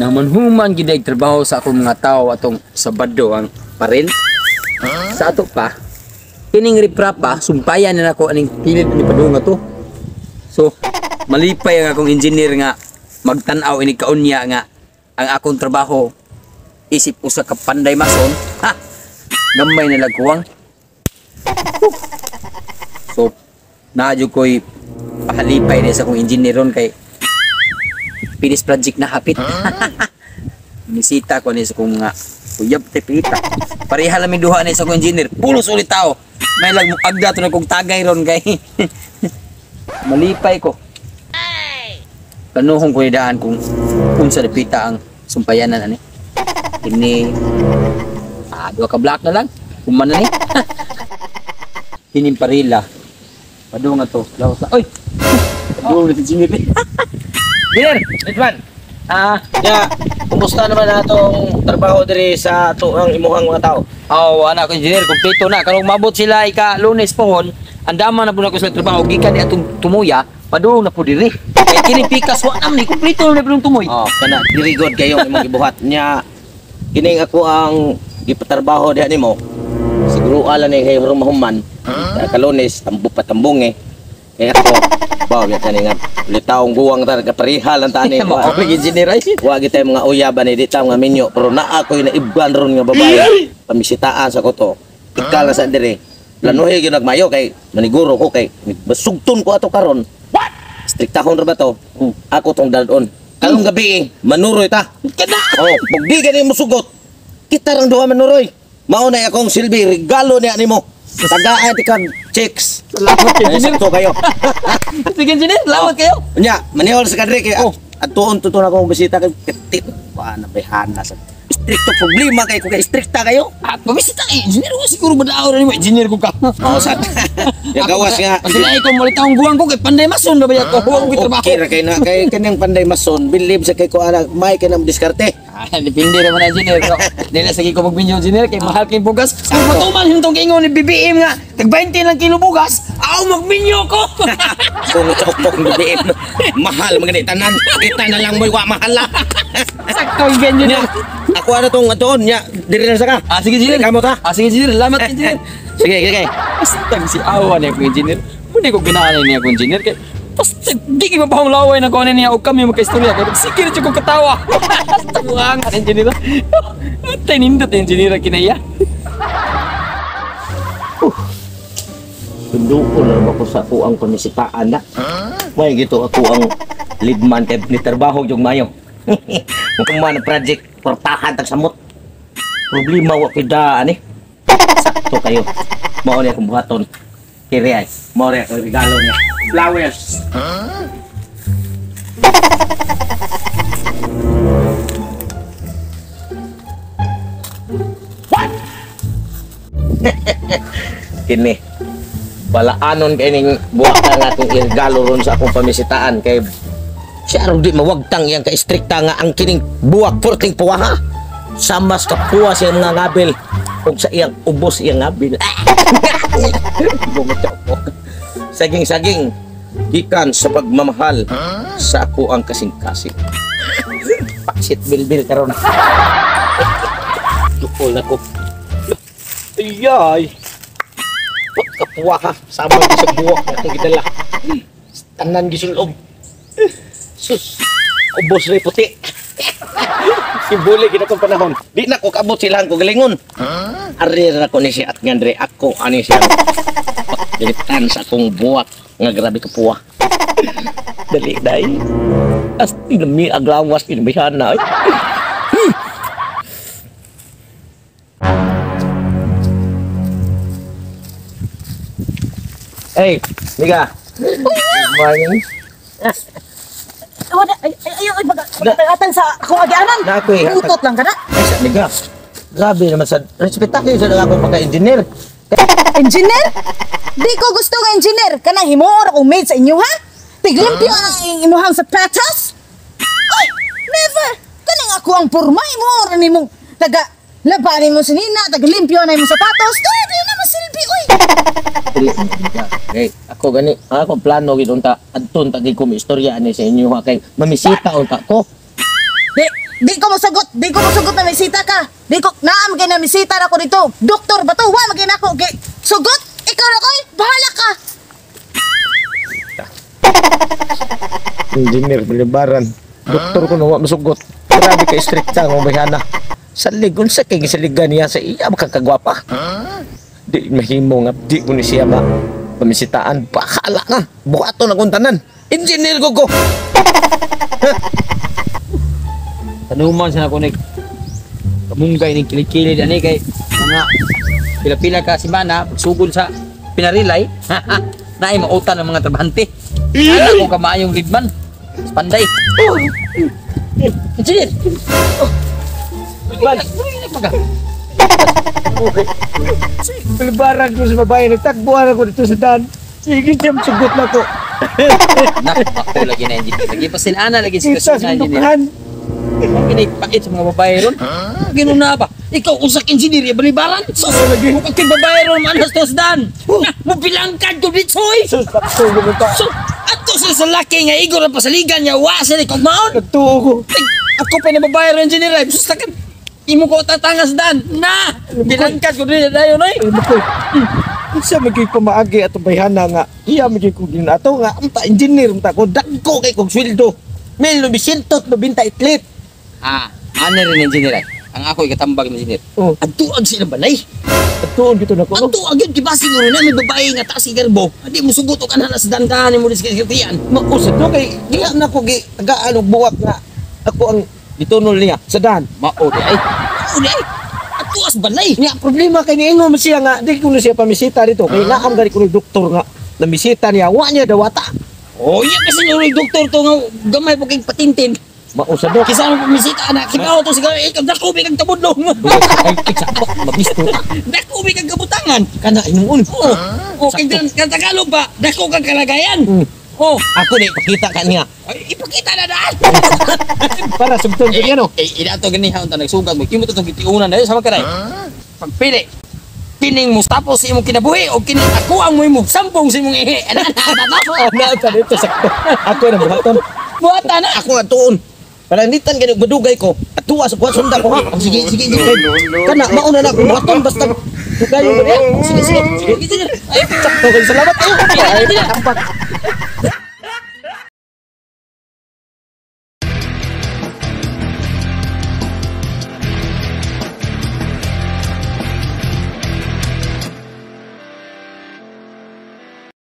Namanhuman gid ay trabaho sa akong mga tao atong Sabado ang paril. Sa ato pa kining riprap pa sumpayan na nako aning kilid ni padunga to. So malipay ang akong engineer nga magtan-aw ini kaunya nga ang akong trabaho isip usa ka panday mason. Ha. Gamay na lagkuwang. So naadyo ko'y pahalipay na sa akong engineer ron kay finish project na hapit. Bisita ko ni sa kong nga uyab tipita. Pareha lang mi duha ni sa kong engineer. Pulos ulit tao. May lag agda to na kong tagay ron kay malipay ko. Kanuhong ko daan kung unsa dapita ang sumpayanan ani. Ini dua ka block na lang. Kuman na ni. Kining parila. Padung nga to. Lawas na. Oy. Padung na si engineer. Engineer, Edwan. Kumusta naman atong trabaho diri sa tuang imuhang mga tao? Anak ko engineer, kompleto na. Karong mabot sila ika-Lunes pohon, andaman na po na ko sa trabaho. Gikan di atong tumuya, padung na po diri. Kaya kining pikas, wa naman ni, kompleto na po tumoy. Kana, diri god kayo imong gibuhat niya. Kining ako ang gipatrabaho diha nimo. Siguro ala ni kay mahuman. Ka-Lunes, tambong eh. Kaya ako, ya kaningan litaong guwang ta kapareha lang ta ni mo engineer ay wa gitay mga uyaban ni ditaw nga minyo pero naa ko na ibban ron nga babae pamisitaan sa ko to ikal sa dire planuhe gyud nagmayo kay maniguro ko kay basugton ko ato karon what striktahon ra ba to ako tong dalon karong gabi manuroy ta kada bugdi gani mo sugot kita rang duha manuroy mao na akong silbi regalo niya nimo tagaan ti kag chicks. Salamat kayo. Sakto kayo. Sige engineer, salamat kayo. Nya, manihol sa kadre kay atuon tuton akong bisita kay ketit. Wa na behana sa stricto problema kay ko kay strikta kayo. Pabisita engineer ko siguro madaaw ni mo engineer ko ka. Sad. Ya gawas nga. Pasilay ko mo litawong guwang ko kay panday mason na ba ko huwag ko trabaho. Okay ra kay na kay kanang panday mason, believe sa kay ko ana may kay nang diskarte. Depende naman ang engineer ko. Dili sige ko magbinyo engineer kay mahal kay bugas. Kung matuman hintong ingon ni BBM nga tag 20 lang kilo bugas, aw magbinyo ko. Kung chokpok ni BBM mahal mga tanan. Kita na lang moy wa mahal. Sakto engineer. Ako ana tong atuon nya diri na sa ka. Sige engineer. Kamo ta. Sige engineer, salamat engineer. Sige. Basta si awan ako engineer. Hindi ko ganahan niya ako engineer kay basta di ka mapahong laway na kunin niya o kami magkaistorya kaya sige rin ko katawa. Basta buhangan engineer. Tay nindot engineer kinaya. Tunduko na naman ko sa ako ang pamisitaan na. May gito ako ang lead man kay nitrabaho yung mayo. Kung man project portahan tag samot. Problema wa pida ani. Sakto kayo. Mao ni akong buhaton. Kiri ay. Mao ni akong regalo niya. Flowers. What? Kini. Balaanon kay ning buwak ang atong irgalo ron sa akong pamisitaan kay siya ron di mawagtang yang ka-strikta nga ang kining buwak porting puwaha samas kapuwa siya mga ngabil ug sa iyang ubos iyang ngabil saging gikan sa pagmamahal sa ako ang kasing-kasing paksit bilbil karon tukol na ko ayay kapuwa ha, sama di sa buwak na itong gidala. Tanan gisulob. Sus, ubos rin puti. Sibuli kita kong panahon. Di na ko kabot silang ko galingon. Arir na ko ni siya at ngandre ako ani siya. Dilitan sa akong buwak nga grabe kapuwa. Dali day. Asti nami aglawas kinabihana na. Hey, Mika. Good morning. Ayaw, pag-atan sa akong agianan. Utot lang ka na. Mika, grabe naman sa respeta kayo sa akong pagka-engineer. Engineer? Di ko gusto ng engineer. Kanang himuor akong maid sa inyo, ha? Tiglimpyo ang imuhang sapatos? Ay, never. Kanang ako ang purma, himuor ni mong labanin mo sinina, taglimpyo na yung sapatos. Di na masilbi, uy. Hey, ako gani, akong plano gid unta adton tagi ko istorya ani sa inyo ha kay mamisita unta ko. Di ko masugot na misita ka. Di ko naam kay na misita na ko dito. Doktor ba to? Wa magin ako kay sugot. Ikaw na koy, bahala ka. Engineer Balibaran. Doktor ko nawa masugot. Grabe ka strikta ng bayana. Salig unsa kay gisaligan niya sa iya makakagwapa. Di mahimo nga di ko ni siya ba pamisitaan bakala nga buhato na kuntanan. Engineer ko. Tanuman sa ako kamunggay ng kilikili ani kay mga pila-pila ka simana pagsugod sa pinarilay naay mautan ng mga trabahante. Ala ko kamayong lidman. Panday. Engineer. Balibaran ko sa babae nagtagbuhan ako dito sa daan. Sige siya sugot na ko. Nak, ako lagi na engineer. Lagi pa sinana lagi si Kita Kasuna engineer. sindukan. Ang kinipait sa mga babae ron. Ginuna ba? Ikaw usak engineer ya balibaran. Sus, kung kay babae ron manas to dan. Mo bilangkad ko ditsoy. Sus, takso mo ka. So, ato sa laki nga igor ang pasaligan niya wa sa kog maon. Nagtuo ko. Ako pa na babae ron engineer. Sus takan. Imo ko tatangas dan. Na, bilangkad ko din dayon oy. Isa magiging pamaagi at bayhana nga. Iya magiging kong ginato nga. Amta engineer, amta ko. Dagko kay kong sweldo. Mil, 900, 90 itlit. Ano rin engineer ay? Ang ako ikatambag ng engineer. Oh, Ang tuag sila balay. nagtuon dito na ko. Ang tuag yun, diba siguro na may babae nga taas si Garbo. Hindi mo sugot o kananas dandahan mo rin sa kasiyan. Mausad no kay diya na ko gi tagaan og buwak nga ako ang gitunol niya sa daan. Maudi ay. Maudi ay. Ang tuas balay. Nya problema kay niingon mo siya nga di ko na siya pamisita dito kay naam gani ko ni doktor nga na bisita niya wa niya dawata. Oh, iya kasi nyo yung doktor to nga gamay po kayong patintin. Mausad no. Kisa mo pumisita anak, sigaw to sigaw, ikaw dakubi kang tabudlong. Ay eksakto mabisto ka. Dakubi kang kabutangan. Kana inuun. Oh, kay Tagalog ba, dako kang kalagayan. Oh, Ako na ipakita kaniya ay, ipakita na daan. para subton ko yan no. Ina to ganiha unta nagsugat mo. Imo to tong gitiunan dayo sa magkaray. Pagpili. Kining mo tapos sa imong kinabuhi o kining ako ang mo sampung sa imong ihi. Ana Ana ta dito sakto. Ako na buhaton. buhatan na. Ako nga tuon. Para nitan gani badugay ko. At tuwa sa kuha sunda ko ha. Sige sige sige. Kana mauna na ko buhaton basta dugay mo. Sige sige. Ay, Sakto kay salamat kayo. Ay tampak.